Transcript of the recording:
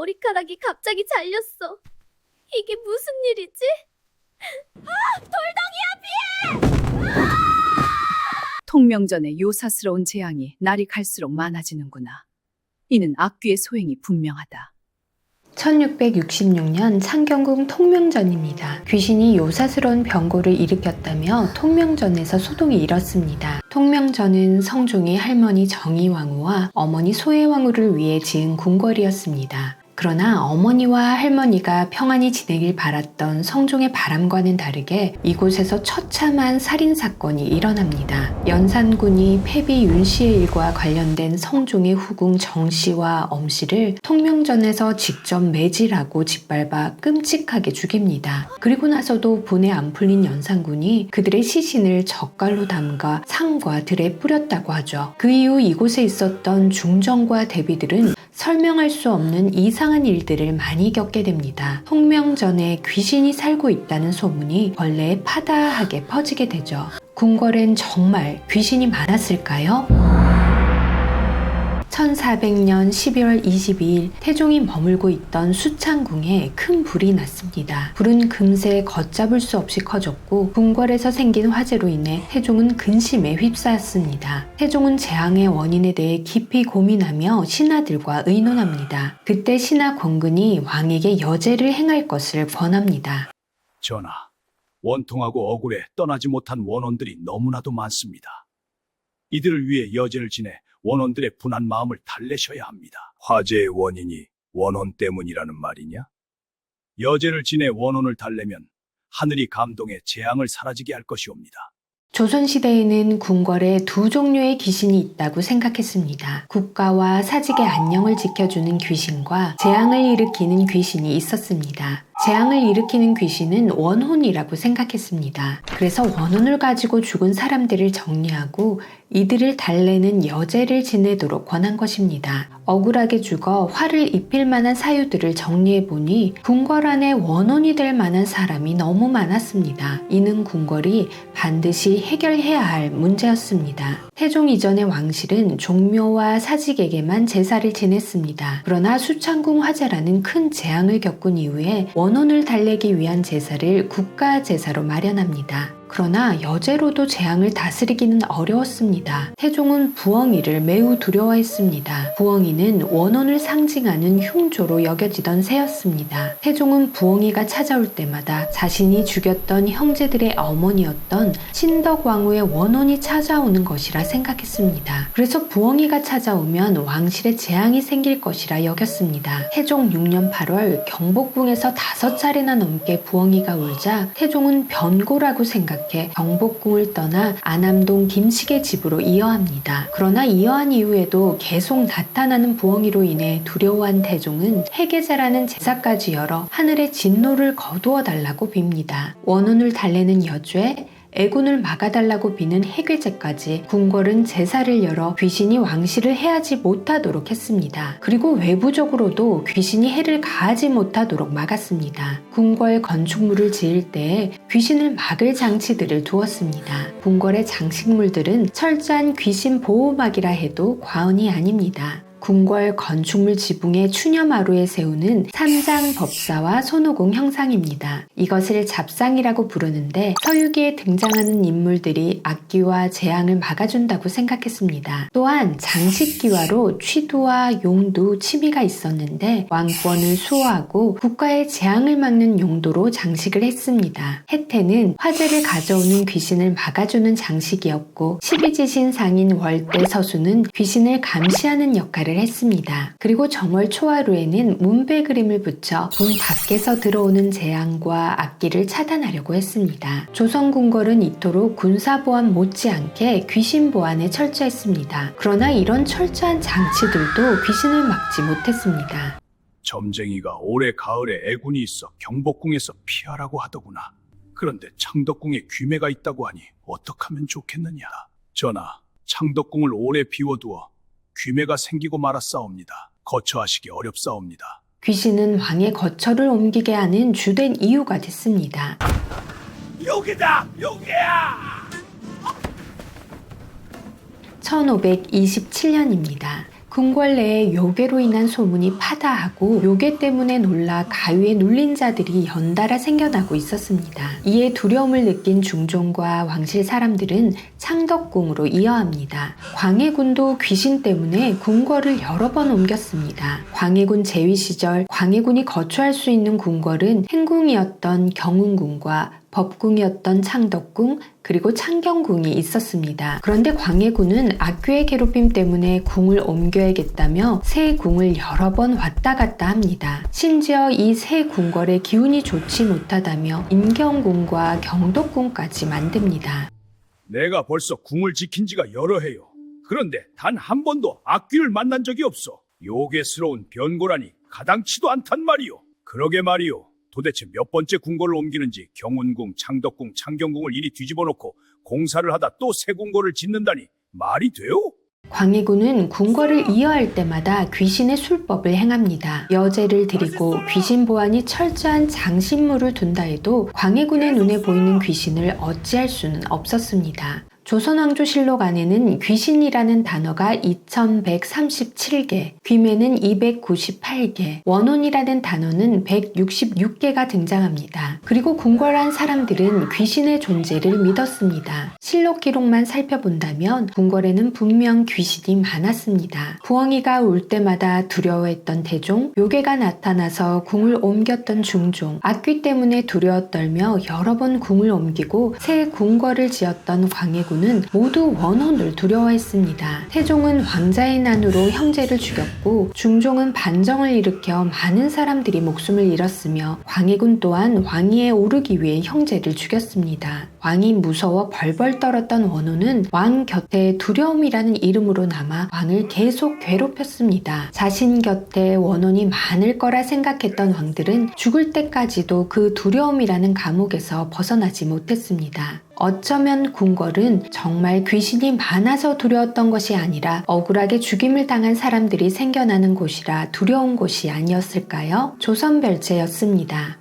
머리카락이 갑자기 잘렸어. 이게 무슨 일이지? 통명전의 요사스러운 재앙이 날이 갈수록 많아지는구나. 이는 악귀의 소행이 분명하다. 1666년 창경궁 통명전입니다. 귀신이 요사스러운 병고를 일으켰다며 통명전에서 소동이 일었습니다. 통명전은 성종의 할머니 정의왕후와 어머니 소혜왕후를 위해 지은 궁궐이었습니다. 그러나 어머니와 할머니가 평안히 지내길 바랐던 성종의 바람과는 다르게 이곳에서 처참한 살인사건이 일어납니다. 연산군이 패비 윤씨의 일과 관련된 성종의 후궁 정씨와 엄씨를 통명전에서 직접 매질하고 짓밟아 끔찍하게 죽입니다. 그리고 나서도 분에 안 풀린 연산군이 그들의 시신을 젓갈로 담가 상과 들에 뿌렸다고 하죠. 그 이후 이곳에 있었던 중정과 대비들은 설명할 수 없는 이상한 일들을 많이 겪게 됩니다. 통명전에 귀신이 살고 있다는 소문이 권례에 파다하게 퍼지게 되죠. 궁궐엔 정말 귀신이 많았을까요? 1400년 12월 22일 태종이 머물고 있던 수창궁에 큰 불이 났습니다. 불은 금세 걷잡을 수 없이 커졌고 궁궐에서 생긴 화재로 인해 태종은 근심에 휩싸였습니다. 태종은 재앙의 원인에 대해 깊이 고민하며 신하들과 의논합니다. 그때 신하 권근이 왕에게 여제를 행할 것을 권합니다. 전하, 원통하고 억울해 떠나지 못한 원혼들이 너무나도 많습니다. 이들을 위해 여제를 지내 원혼들의 분한 마음을 달래셔야 합니다. 화재의 원인이 원혼 때문이라는 말이냐? 여제를 지내 원혼을 달래면 하늘이 감동해 재앙을 사라지게 할 것이옵니다. 조선시대에는 궁궐에 두 종류의 귀신이 있다고 생각했습니다. 국가와 사직의 안녕을 지켜주는 귀신과 재앙을 일으키는 귀신이 있었습니다. 재앙을 일으키는 귀신은 원혼이라고 생각했습니다. 그래서 원혼을 가지고 죽은 사람들을 정리하고 이들을 달래는 여제를 지내도록 권한 것입니다. 억울하게 죽어 화를 입힐 만한 사유들을 정리해보니 궁궐 안에 원혼이 될 만한 사람이 너무 많았습니다. 이는 궁궐이 반드시 해결해야 할 문제였습니다. 태종 이전의 왕실은 종묘와 사직에게만 제사를 지냈습니다. 그러나 수창궁 화재라는 큰 재앙을 겪은 이후에 원혼을 달래기 위한 제사를 국가 제사로 마련합니다. 그러나 여제로도 재앙을 다스리기는 어려웠습니다. 태종은 부엉이를 매우 두려워했습니다. 부엉이는 원혼을 상징하는 흉조로 여겨지던 새였습니다. 태종은 부엉이가 찾아올 때마다 자신이 죽였던 형제들의 어머니였던 신덕왕후의 원혼이 찾아오는 것이라 생각했습니다. 그래서 부엉이가 찾아오면 왕실에 재앙이 생길 것이라 여겼습니다. 태종 6년 8월 경복궁에서 5차례나 넘게 부엉이가 울자 태종은 변고라고 생각해 경복궁을 떠나 안암동 김씨의 집으로 이어합니다. 그러나 이어한 이후에도 계속 나타나는 부엉이로 인해 두려워한 태종은 해계제라는 제사까지 열어 하늘의 진노를 거두어 달라고 빕니다. 원혼을 달래는 여죄, 애군을 막아달라고 비는 해괴제까지 궁궐은 제사를 열어 귀신이 왕실을 해하지 못하도록 했습니다. 그리고 외부적으로도 귀신이 해를 가하지 못하도록 막았습니다. 궁궐 건축물을 지을 때에 귀신을 막을 장치들을 두었습니다. 궁궐의 장식물들은 철저한 귀신 보호막이라 해도 과언이 아닙니다. 궁궐 건축물 지붕의 추념마루에 세우는 삼장법사와 손오공 형상입니다. 이것을 잡상이라고 부르는데 서유기에 등장하는 인물들이 악귀와 재앙을 막아준다고 생각했습니다. 또한 장식기와로 취두와 용두, 치미가 있었는데 왕권을 수호하고 국가의 재앙을 막는 용도로 장식을 했습니다. 해태는 화재를 가져오는 귀신을 막아주는 장식이었고 12지신 상인 월대 서수는 귀신을 감시하는 역할을 했습니다. 그리고 정월 초하루에는 문배 그림을 붙여 문 밖에서 들어오는 재앙과 악기를 차단하려고 했습니다. 조선 궁궐은 이토록 군사보안 못지않게 귀신 보안에 철저했습니다. 그러나 이런 철저한 장치들도 귀신을 막지 못했습니다. 점쟁이가 올해 가을에 애군이 있어 경복궁에서 피하라고 하더구나. 그런데 창덕궁에 귀매가 있다고 하니 어떡하면 좋겠느냐. 전하, 창덕궁을 오래 비워두어 귀매가 생기고 말았사옵니다. 거처하시기 어렵사옵니다. 귀신은 왕의 거처를 옮기게 하는 주된 이유가 됐습니다. 여기다! 여기야! 1527년입니다. 궁궐 내에 요괴로 인한 소문이 파다하고 요괴 때문에 놀라 가위에 눌린 자들이 연달아 생겨나고 있었습니다. 이에 두려움을 느낀 중종과 왕실 사람들은 창덕궁으로 이어합니다. 광해군도 귀신 때문에 궁궐을 여러 번 옮겼습니다. 광해군 재위 시절 광해군이 거주할 수 있는 궁궐은 행궁이었던 경운궁과 법궁이었던 창덕궁, 그리고 창경궁이 있었습니다. 그런데 광해군은 악귀의 괴롭힘 때문에 궁을 옮겨야겠다며 새 궁을 여러 번 왔다 갔다 합니다. 심지어 이 새 궁궐의 기운이 좋지 못하다며 인경궁과 경덕궁까지 만듭니다. 내가 벌써 궁을 지킨 지가 여러 해요. 그런데 단 한 번도 악귀를 만난 적이 없어. 요괴스러운 변고라니 가당치도 않단 말이오. 그러게 말이오. 도대체 몇 번째 궁궐을 옮기는지 경운궁, 창덕궁, 창경궁을 이리 뒤집어 놓고 공사를 하다 또 새 궁궐을 짓는다니 말이 돼요? 광해군은 궁궐을 이어할 때마다 귀신의 술법을 행합니다. 여제를 드리고 귀신 보안이 철저한 장신물을 둔다 해도 광해군의 눈에 보이는 귀신을 어찌할 수는 없었습니다. 조선왕조실록 안에는 귀신이라는 단어가 2137개, 귀매는 298개, 원혼이라는 단어는 166개가 등장합니다. 그리고 궁궐안 사람들은 귀신의 존재를 믿었습니다. 실록 기록만 살펴본다면 궁궐에는 분명 귀신이 많았습니다. 부엉이가 울 때마다 두려워했던 태종, 요괴가 나타나서 궁을 옮겼던 중종, 악귀 때문에 두려워 떨며 여러 번 궁을 옮기고 새 궁궐을 지었던 광해군 은 모두 원혼을 두려워했습니다. 태종은 왕자의 난으로 형제를 죽였고 중종은 반정을 일으켜 많은 사람들이 목숨을 잃었으며 광해군 또한 왕위에 오르기 위해 형제를 죽였습니다. 왕이 무서워 벌벌 떨었던 원혼은 왕 곁에 두려움이라는 이름으로 남아 왕을 계속 괴롭혔습니다. 자신 곁에 원혼이 많을 거라 생각했던 왕들은 죽을 때까지도 그 두려움이라는 감옥에서 벗어나지 못했습니다. 어쩌면 궁궐은 정말 귀신이 많아서 두려웠던 것이 아니라 억울하게 죽임을 당한 사람들이 생겨나는 곳이라 두려운 곳이 아니었을까요? 조선별제였습니다.